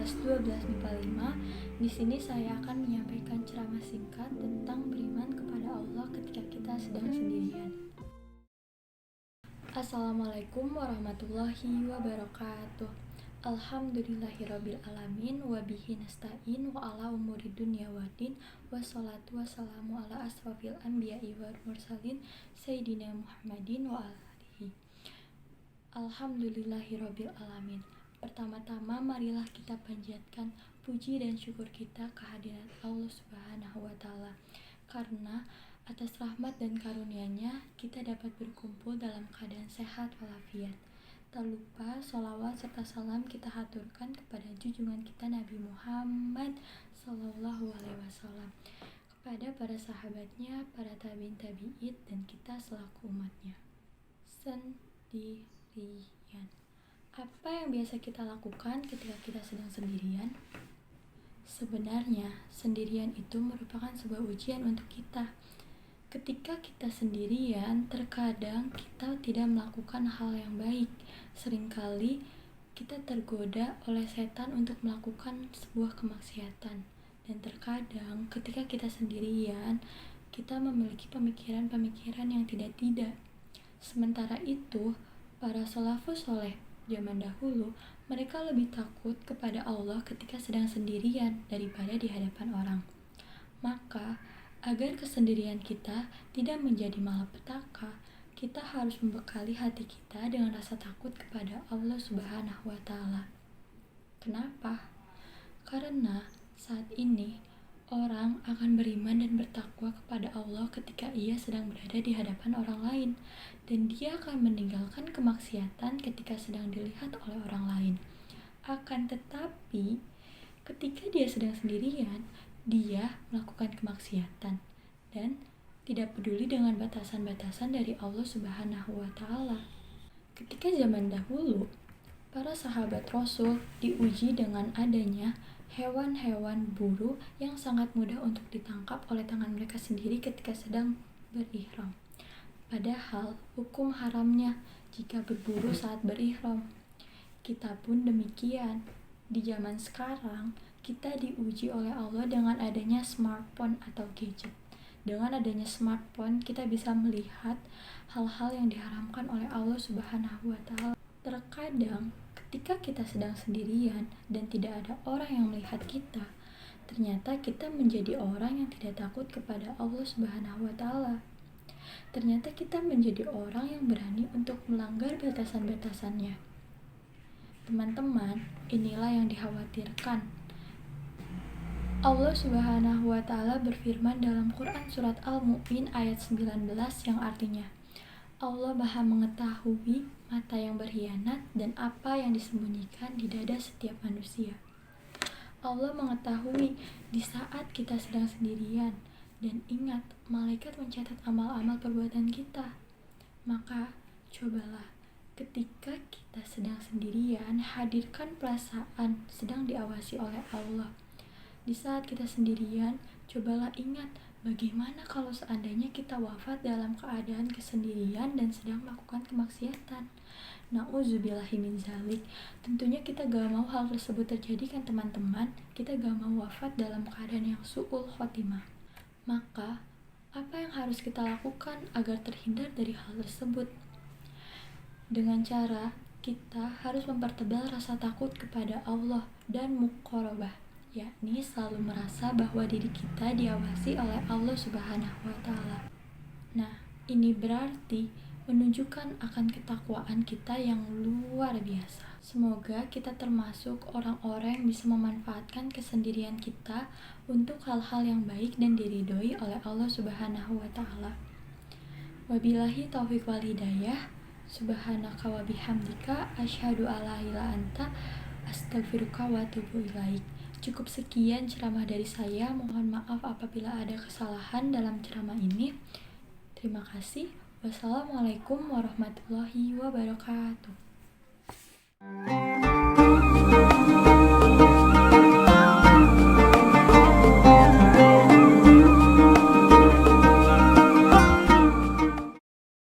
kelas 12 MIPA 5. Di sini saya akan menyampaikan ceramah singkat tentang beriman kepada Allah ketika kita sedang sendirian. Assalamualaikum warahmatullahi wabarakatuh. Alhamdulillahirabbil alamin wa bihi nasta'in wa ala umuri dunya waddin wassalatu wassalamu ala asrofil anbiya'i wal mursalin sayyidina Muhammadin wa alihi. Alhamdulillahirabbil alamin. Pertama-tama marilah kita panjatkan puji dan syukur kita kehadirat Allah Subhanahu wa taala, karena atas rahmat dan karunia-Nya kita dapat berkumpul dalam keadaan sehat walafiat. Tak lupa sholawat serta salam kita haturkan kepada junjungan kita Nabi Muhammad Sallallahu Alaihi Wasallam, kepada para sahabatnya, para tabi'in tabi'id, dan kita selaku umatnya. Sendirian. Apa yang biasa kita lakukan ketika kita sedang sendirian? Sebenarnya, sendirian itu merupakan sebuah ujian untuk kita. Ketika kita sendirian, terkadang kita tidak melakukan hal yang baik. Seringkali kita tergoda oleh setan untuk melakukan sebuah kemaksiatan. Dan terkadang ketika kita sendirian, kita memiliki pemikiran-pemikiran yang tidak-tidak. Sementara itu, para salafus soleh zaman dahulu, mereka lebih takut kepada Allah ketika sedang sendirian daripada di hadapan orang. Maka, agar kesendirian kita tidak menjadi malapetaka, kita harus membekali hati kita dengan rasa takut kepada Allah Subhanahu wa taala. Kenapa? Karena saat ini orang akan beriman dan bertakwa kepada Allah ketika ia sedang berada di hadapan orang lain, dan dia akan meninggalkan kemaksiatan ketika sedang dilihat oleh orang lain. Akan tetapi, ketika dia sedang sendirian, dia melakukan kemaksiatan dan tidak peduli dengan batasan-batasan dari Allah Subhanahu wa taala. Ketika zaman dahulu, para sahabat Rasul diuji dengan adanya hewan-hewan buruh yang sangat mudah untuk ditangkap oleh tangan mereka sendiri ketika sedang berihram. Padahal hukum haramnya jika berburu saat berihram. Kita pun demikian. Di zaman sekarang, kita diuji oleh Allah dengan adanya smartphone atau gadget. Dengan adanya smartphone, kita bisa melihat hal-hal yang diharamkan oleh Allah Subhanahu wa taala. Terkadang, ketika kita sedang sendirian dan tidak ada orang yang melihat kita, ternyata kita menjadi orang yang tidak takut kepada Allah Subhanahu wa taala. Ternyata kita menjadi orang yang berani untuk melanggar batasan-batasannya. Teman-teman, inilah yang dikhawatirkan. Allah Subhanahu wa taala berfirman dalam Quran surat Al-Mu'min ayat 19 yang artinya, Allah Maha mengetahui mata yang berkhianat dan apa yang disembunyikan di dada setiap manusia. Allah mengetahui di saat kita sedang sendirian, dan ingat, malaikat mencatat amal-amal perbuatan kita. Maka, cobalah ketika kita sedang sendirian, hadirkan perasaan sedang diawasi oleh Allah. Di saat kita sendirian, cobalah ingat bagaimana kalau seandainya kita wafat dalam keadaan kesendirian dan sedang melakukan kemaksiatan. Na'udzubillahi min dzalik. Tentunya kita gak mau hal tersebut terjadi kan teman-teman. Kita gak mau wafat dalam keadaan yang su'ul khotimah. Maka, apa yang harus kita lakukan agar terhindar dari hal tersebut? Dengan cara kita harus mempertebal rasa takut kepada Allah dan muqarabah, yakni selalu merasa bahwa diri kita diawasi oleh Allah Subhanahu wa taala. Nah, ini berarti menunjukkan akan ketakwaan kita yang luar biasa. Semoga kita termasuk orang-orang yang bisa memanfaatkan kesendirian kita untuk hal-hal yang baik dan diridhoi oleh Allah Subhanahu wa taala. Wabillahi taufiq wal hidayah. Subhanaka wa bihamdika asyhadu alla ilaha anta astaghfiruka wa atubu ilaik. Cukup sekian ceramah dari saya. Mohon maaf apabila ada kesalahan dalam ceramah ini. Terima kasih. Wassalamualaikum warahmatullahi wabarakatuh.